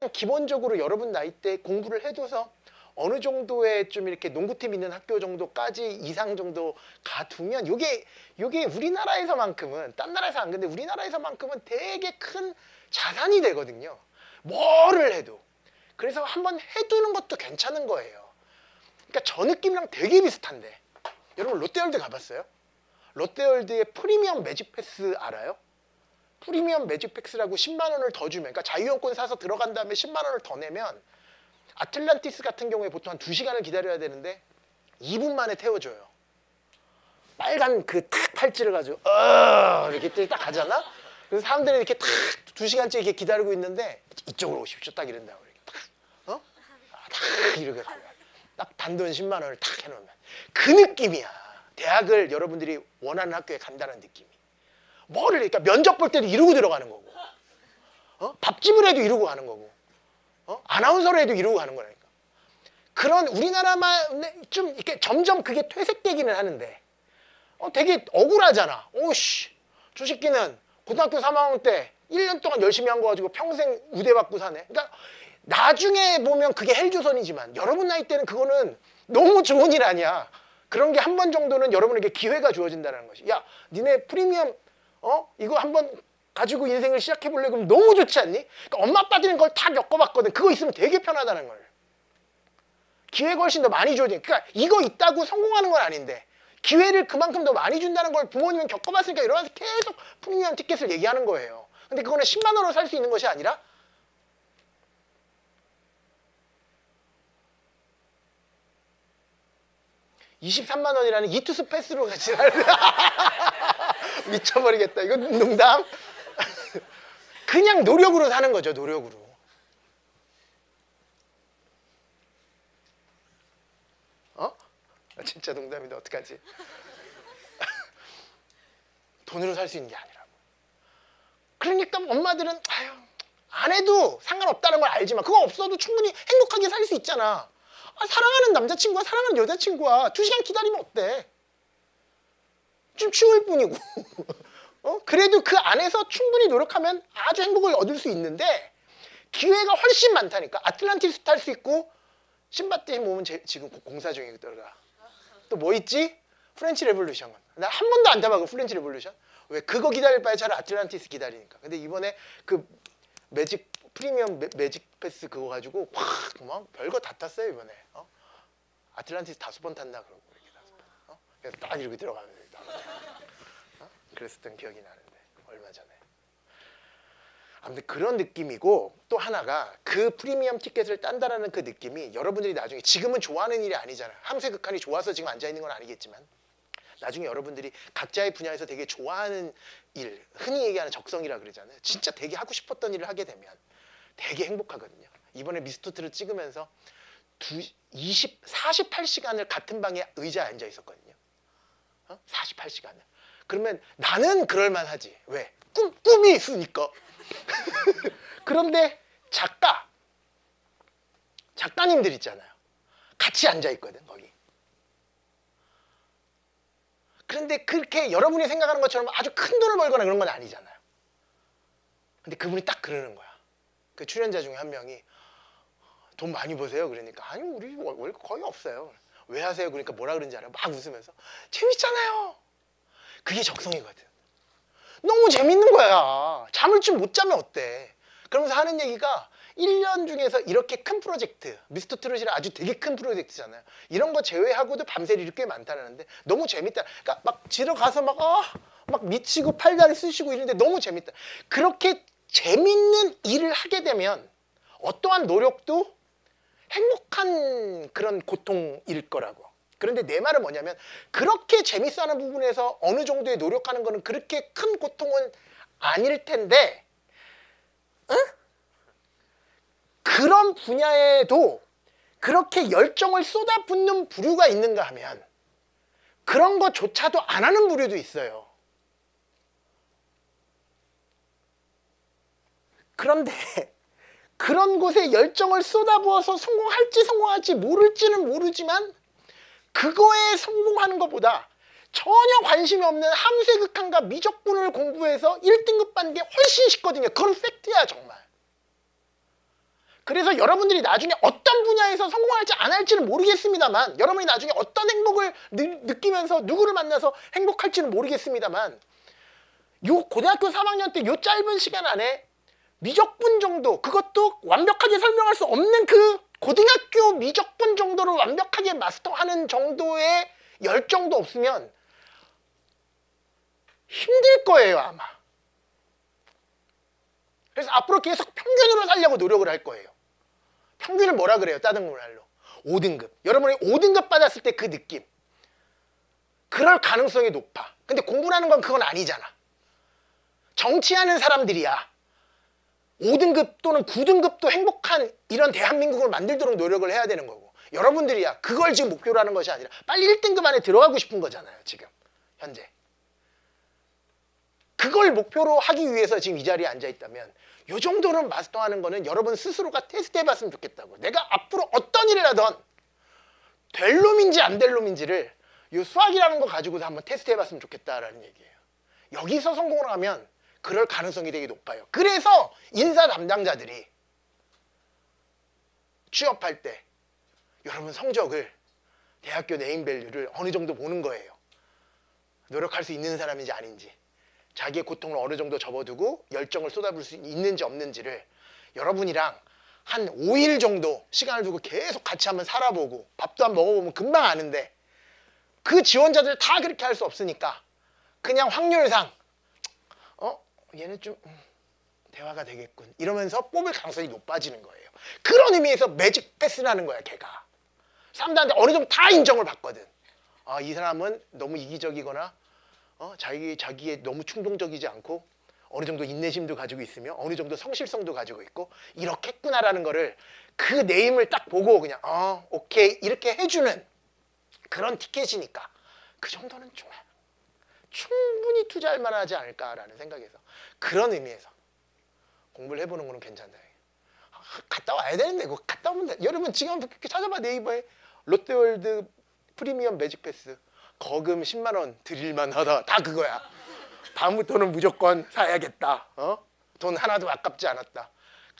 그냥 기본적으로 여러분 나이 때 공부를 해둬서 어느 정도의 좀 이렇게 농구팀 있는 학교 정도까지 이상 정도 가두면 요게 우리나라에서만큼은 딴 나라에서 안 근데 우리나라에서만큼은 되게 큰 자산이 되거든요. 뭐를 해도. 그래서 한번 해두는 것도 괜찮은 거예요. 그러니까 저 느낌이랑 되게 비슷한데 여러분 롯데월드 가봤어요? 롯데월드의 프리미엄 매직 패스 알아요? 프리미엄 매직 패스라고 10만 원을 더 주면 그러니까 자유용권 사서 들어간 다음에 10만 원을 더 내면 아틀란티스 같은 경우에 보통 한 2시간을 기다려야 되는데 2분 만에 태워줘요. 빨간 그 탁 팔찌를 가지고 이렇게 딱 가잖아? 그래서 사람들이 이렇게 탁 2시간째 이렇게 기다리고 있는데 이쪽으로 오십시오 딱 이런다고 이렇게 탁, 딱 이렇게 딱 단돈 10만 원을 탁 해놓으면 그 느낌이야. 대학을 여러분들이 원하는 학교에 간다는 느낌이. 뭐를 그러니까 면접 볼 때도 이러고 들어가는 거고 밥집을 해도 이러고 가는 거고 아나운서를 해도 이러고 가는 거라니까. 그런 우리나라만 좀 이렇게 점점 그게 퇴색되기는 하는데 되게 억울하잖아. 오씨 저 새끼는 고등학교 3학년 때 1년 동안 열심히 한 거 가지고 평생 우대받고 사네. 그러니까 나중에 보면 그게 헬조선이지만 여러분 나이 때는 그거는 너무 좋은 일 아니야. 그런 게 한 번 정도는 여러분에게 기회가 주어진다는 것이. 야 니네 프리미엄 이거 한번 가지고 인생을 시작해볼래? 그럼 너무 좋지 않니? 그러니까 엄마 아빠들은 그걸 다 겪어봤거든. 그거 있으면 되게 편하다는 걸. 기회가 훨씬 더 많이 주어지니까. 그러니까 이거 있다고 성공하는 건 아닌데 기회를 그만큼 더 많이 준다는 걸 부모님은 겪어봤으니까 이러면서 계속 프리미엄 티켓을 얘기하는 거예요. 근데 그거는 10만 원으로 살 수 있는 것이 아니라 23만 원이라는 이투스 패스로 같이 미쳐버리겠다. 이건 농담. 그냥 노력으로 사는 거죠. 노력으로. 진짜 농담인데 어떡하지? 돈으로 살 수 있는 게 아니라고. 그러니까 엄마들은 아유 안 해도 상관없다는 걸 알지만 그거 없어도 충분히 행복하게 살 수 있잖아. 사랑하는 남자친구와 사랑하는 여자친구와 2시간 기다리면 어때? 좀 추울 뿐이고 그래도 그 안에서 충분히 노력하면 아주 행복을 얻을 수 있는데 기회가 훨씬 많다니까. 아틀란티스 탈 수 있고 신밧드에 모으면 지금 공사 중이더라. 또 뭐 있지? 프렌치 레볼루션. 나 한 번도 안 타봐고 프렌치 레볼루션. 왜? 그거 기다릴 바에 차라리 아틀란티스 기다리니까. 근데 이번에 그 매직 프리미엄 매직 패스 그거 가지고 막 별거 다 탔어요 이번에. 아틀란티스 5번 탔나 그러고 이렇게 5번. 그래서 딱 이렇게 들어가면 그랬었던 기억이 나는데 얼마 전에. 아무튼 그런 느낌이고 또 하나가 그 프리미엄 티켓을 딴다라는 그 느낌이 여러분들이 나중에 지금은 좋아하는 일이 아니잖아요. 함수의 극한이 좋아서 지금 앉아있는 건 아니겠지만 나중에 여러분들이 각자의 분야에서 되게 좋아하는 일, 흔히 얘기하는 적성이라 그러잖아요. 진짜 되게 하고 싶었던 일을 하게 되면 되게 행복하거든요. 이번에 미스터트를 찍으면서 48시간을 같은 방에 의자에 앉아 있었거든요. 48시간을. 그러면 나는 그럴만하지. 왜? 꿈이 있으니까. 그런데 작가님들 있잖아요. 같이 앉아 있거든 거기. 그런데 그렇게 여러분이 생각하는 것처럼 아주 큰 돈을 벌거나 그런 건 아니잖아요. 근데 그분이 딱 그러는 거야. 그 출연자 중에 한 명이 돈 많이 버세요? 그러니까 아니 우리 월급 거의 없어요. 왜 하세요? 그러니까 뭐라 그런지 알아요? 막 웃으면서 재밌잖아요. 그게 적성이거든. 너무 재밌는 거야. 잠을 좀 못 자면 어때? 그러면서 하는 얘기가 1년 중에서 이렇게 큰 프로젝트, 미스터 트롯이라 아주 되게 큰 프로젝트잖아요. 이런 거 제외하고도 밤샐 일이 꽤 많다는데 너무 재밌다. 그러니까 막 들어가서 막 미치고 팔다리 쑤시고 이러는데 너무 재밌다. 그렇게 재밌는 일을 하게 되면 어떠한 노력도 행복한 그런 고통일 거라고. 그런데 내 말은 뭐냐면 그렇게 재밌어하는 부분에서 어느 정도의 노력하는 거는 그렇게 큰 고통은 아닐 텐데 그런 분야에도 그렇게 열정을 쏟아붓는 부류가 있는가 하면 그런 것조차도 안 하는 부류도 있어요. 그런데 그런 곳에 열정을 쏟아부어서 성공할지 성공할지 모를지는 모르지만 그거에 성공하는 것보다 전혀 관심이 없는 함수의 극한과 미적분을 공부해서 1등급 받는 게 훨씬 쉽거든요. 그건 팩트야 정말. 그래서 여러분들이 나중에 어떤 분야에서 성공할지 안 할지는 모르겠습니다만, 여러분이 나중에 어떤 행복을 느끼면서 누구를 만나서 행복할지는 모르겠습니다만, 요 고등학교 3학년 때 요 짧은 시간 안에 미적분 정도, 그것도 완벽하게 설명할 수 없는 그 고등학교 미적분 정도를 완벽하게 마스터하는 정도의 열정도 없으면 힘들 거예요, 아마. 그래서 앞으로 계속 평균으로 살려고 노력을 할 거예요. 평균을 뭐라 그래요? 따등문할로 5등급. 여러분이 5등급 받았을 때 그 느낌, 그럴 가능성이 높아. 근데 공부라는 건 그건 아니잖아. 정치하는 사람들이야 5등급 또는 9등급도 행복한 이런 대한민국을 만들도록 노력을 해야 되는 거고, 여러분들이야 그걸 지금 목표로 하는 것이 아니라 빨리 1등급 안에 들어가고 싶은 거잖아요. 지금 현재 그걸 목표로 하기 위해서 지금 이 자리에 앉아 있다면, 이 정도는 마스터하는 거는 여러분 스스로가 테스트 해봤으면 좋겠다고. 내가 앞으로 어떤 일을 하던 될 놈인지 안 될 놈인지를 이 수학이라는 거 가지고도 한번 테스트 해봤으면 좋겠다라는 얘기예요. 여기서 성공을 하면 그럴 가능성이 되게 높아요. 그래서 인사 담당자들이 취업할 때 여러분 성적을, 대학교 네임밸류를 어느 정도 보는 거예요. 노력할 수 있는 사람인지 아닌지, 자기의 고통을 어느 정도 접어두고 열정을 쏟아부을 수 있는지 없는지를 여러분이랑 한 5일 정도 시간을 두고 계속 같이 한번 살아보고 밥도 한번 먹어보면 금방 아는데, 그 지원자들 다 그렇게 할 수 없으니까 그냥 확률상 얘는 좀 대화가 되겠군 이러면서 뽑을 가능성이 높아지는 거예요. 그런 의미에서 매직 패스라는 거야. 걔가 사람들한테 어느 정도 다 인정을 받거든. 이 사람은 너무 이기적이거나 자기에 너무 충동적이지 않고 어느 정도 인내심도 가지고 있으며 어느 정도 성실성도 가지고 있고 이렇겠구나라는 거를 그 네임을 딱 보고 그냥 오케이 이렇게 해주는 그런 티켓이니까 그 정도는 좀 충분히 투자할 만하지 않을까라는 생각에서, 그런 의미에서 공부를 해보는 거는 괜찮다. 갔다 와야 되는데 그거 갔다 오면 돼. 여러분 지금 한번 찾아봐. 네이버에 롯데월드 프리미엄 매직 패스 거금 10만 원 드릴만 하다. 다 그거야. 다음부터는 무조건 사야겠다. 돈 하나도 아깝지 않았다.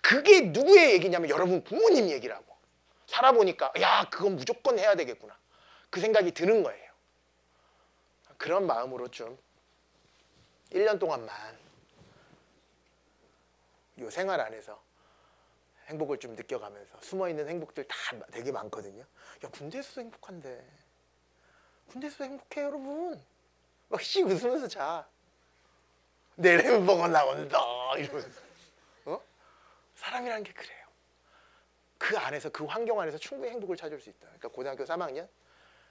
그게 누구의 얘기냐면 여러분 부모님 얘기라고. 살아보니까 야 그건 무조건 해야 되겠구나 그 생각이 드는 거예요. 그런 마음으로 좀 1년 동안만 이 생활 안에서 행복을 좀 느껴가면서, 숨어있는 행복들 다 되게 많거든요. 야 군대에서도 행복한데, 군대에서도 행복해 여러분. 막 씩 웃으면서 자. 내 햄버거 나온다 이러면서. 사람이라는 게 그래요. 그 안에서, 그 환경 안에서 충분히 행복을 찾을 수 있다. 그러니까 고등학교 3학년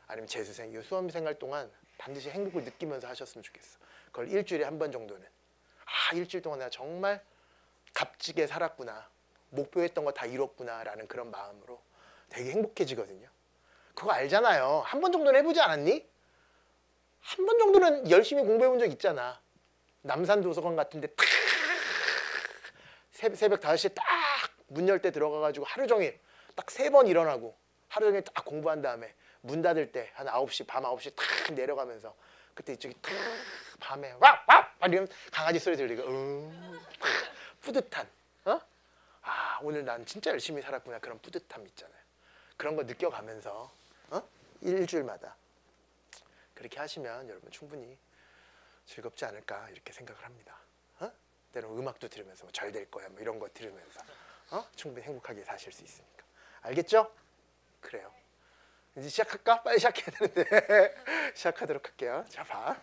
아니면 재수생, 이 수험생활 동안 반드시 행복을 느끼면서 하셨으면 좋겠어. 그걸 일주일에 한 번 정도는 일주일 동안 내가 정말 값지게 살았구나, 목표했던 거 다 이뤘구나 라는 그런 마음으로 되게 행복해지거든요. 그거 알잖아요. 한 번 정도는 해보지 않았니? 한 번 정도는 열심히 공부해 본 적 있잖아. 남산 도서관 같은데 탁 새벽 5시에 딱 문 열 때 들어가가지고 하루 종일 딱 3번 일어나고 하루 종일 딱 공부한 다음에 문 닫을 때 한 9시, 밤 9시 탁 내려가면서 그때 이쪽이 탁 밤에 와 이러면 강아지 소리 들리고 뿌듯한 오늘 난 진짜 열심히 살았구나 그런 뿌듯함 있잖아요. 그런 거 느껴가면서 일주일마다 그렇게 하시면 여러분 충분히 즐겁지 않을까 이렇게 생각을 합니다. 때로 음악도 들으면서 잘 될 거야 뭐 이런 거 들으면서 충분히 행복하게 사실 수 있으니까. 알겠죠? 그래요. 이제 시작할까? 빨리 시작해야 되는데 시작하도록 할게요. 자 봐.